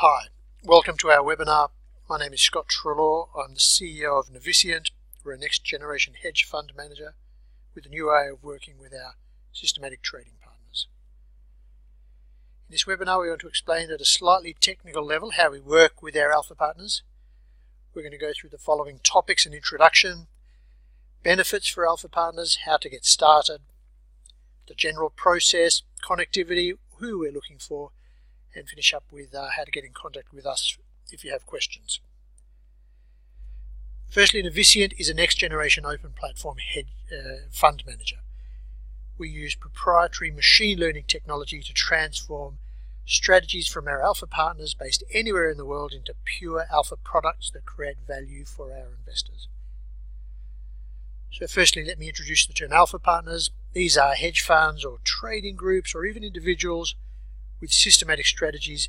Hi, welcome to our webinar. My name is Scott Treloar. I'm the CEO of Novi. We're a next generation hedge fund manager with a new way of working with our systematic trading partners. In this webinar, we want to explain at a slightly technical level how we work with our alpha partners. We're going to go through the following topics: an introduction, benefits for alpha partners, how to get started, the general process, connectivity, who we're looking for, and finish up with how to get in contact with us if you have questions. Firstly, Novi is a next generation open platform fund manager. We use proprietary machine learning technology to transform strategies from our alpha partners based anywhere in the world into pure alpha products that create value for our investors. So firstly, let me introduce the term alpha partners. These are hedge funds or trading groups or even individuals with systematic strategies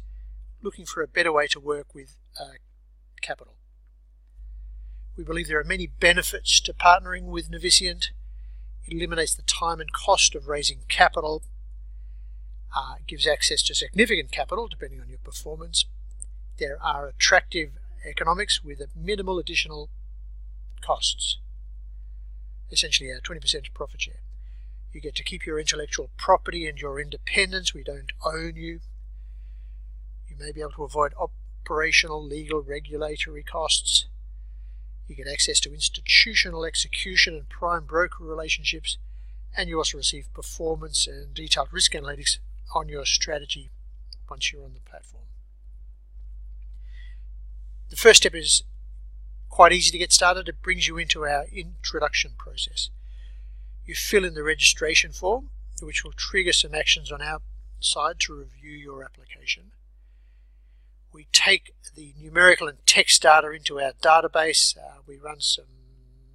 looking for a better way to work with capital. We believe there are many benefits to partnering with Novi. It eliminates the time and cost of raising capital, gives access to significant capital depending on your performance. There are attractive economics with a minimal additional costs, essentially a 20% profit share. You get to keep your intellectual property and your independence. We don't own you. You may be able to avoid operational, legal, regulatory costs. You get access to institutional execution and prime broker relationships, and you also receive performance and detailed risk analytics on your strategy once you're on the platform. The first step is quite easy to get started. It brings you into our introduction process. You fill in the registration form, which will trigger some actions on our side to review your application. We take the numerical and text data into our database. We run some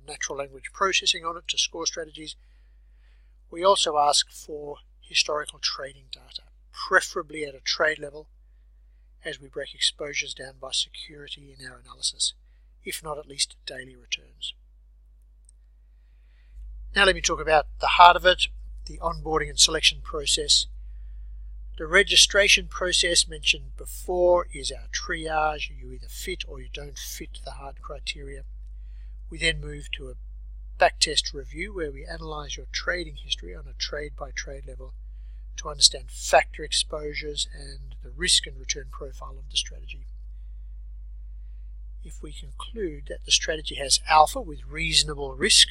natural language processing on it to score strategies. We also ask for historical trading data, preferably at a trade level, as we break exposures down by security in our analysis, if not at least daily returns. Now let me talk about the heart of it, the onboarding and selection process. The registration process mentioned before is our triage. You either fit or you don't fit the hard criteria. We then move to a backtest review where we analyse your trading history on a trade-by-trade level to understand factor exposures and the risk and return profile of the strategy. If we conclude that the strategy has alpha with reasonable risk,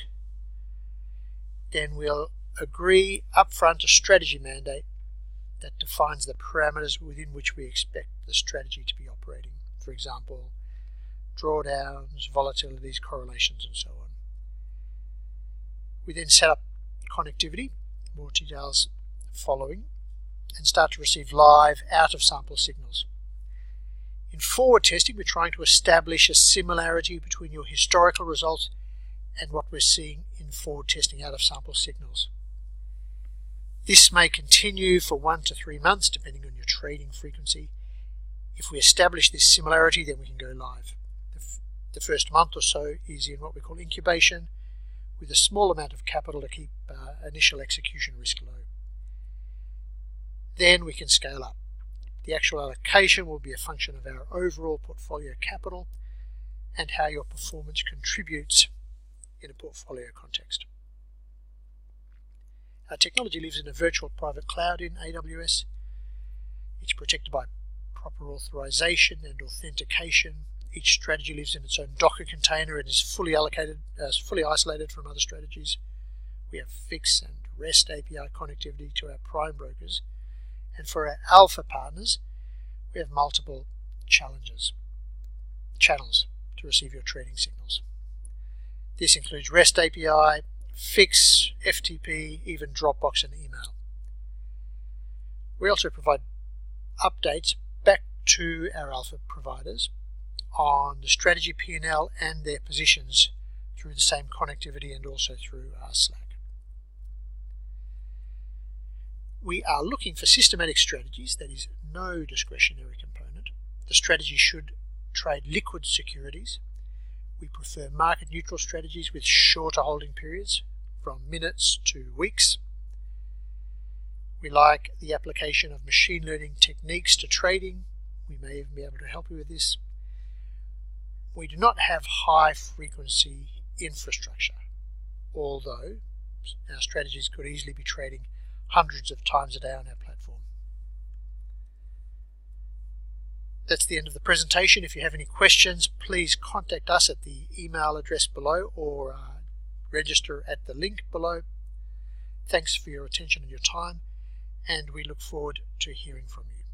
then we'll agree upfront a strategy mandate that defines the parameters within which we expect the strategy to be operating. For example, drawdowns, volatilities, correlations, and so on. We then set up connectivity, more details following, and start to receive live out-of-sample signals. In forward testing, we're trying to establish a similarity between your historical results and what we're seeing in forward testing out-of-sample signals. This may continue for 1 to 3 months, depending on your trading frequency. If we establish this similarity, then we can go live. The first month or so is in what we call incubation, with a small amount of capital to keep initial execution risk low. Then we can scale up. The actual allocation will be a function of our overall portfolio capital and how your performance contributes in a portfolio context. Our technology lives in a virtual private cloud in AWS. It's protected by proper authorization and authentication. Each strategy lives in its own Docker container and is fully isolated from other strategies. We have FIX and REST API connectivity to our prime brokers. And for our alpha partners, we have multiple channels to receive your trading signals. This includes REST API, FIX, FTP, even Dropbox and email. We also provide updates back to our alpha providers on the strategy P&L and their positions through the same connectivity and also through Slack. We are looking for systematic strategies, that is, no discretionary component. The strategy should trade liquid securities. We prefer market neutral strategies with shorter holding periods, from minutes to weeks. We like the application of machine learning techniques to trading, We may even be able to help you with this. We do not have high frequency infrastructure, although our strategies could easily be trading hundreds of times a day on our platform. That's the end of the presentation. If you have any questions, please contact us at the email address below or register at the link below. Thanks for your attention and your time, and we look forward to hearing from you.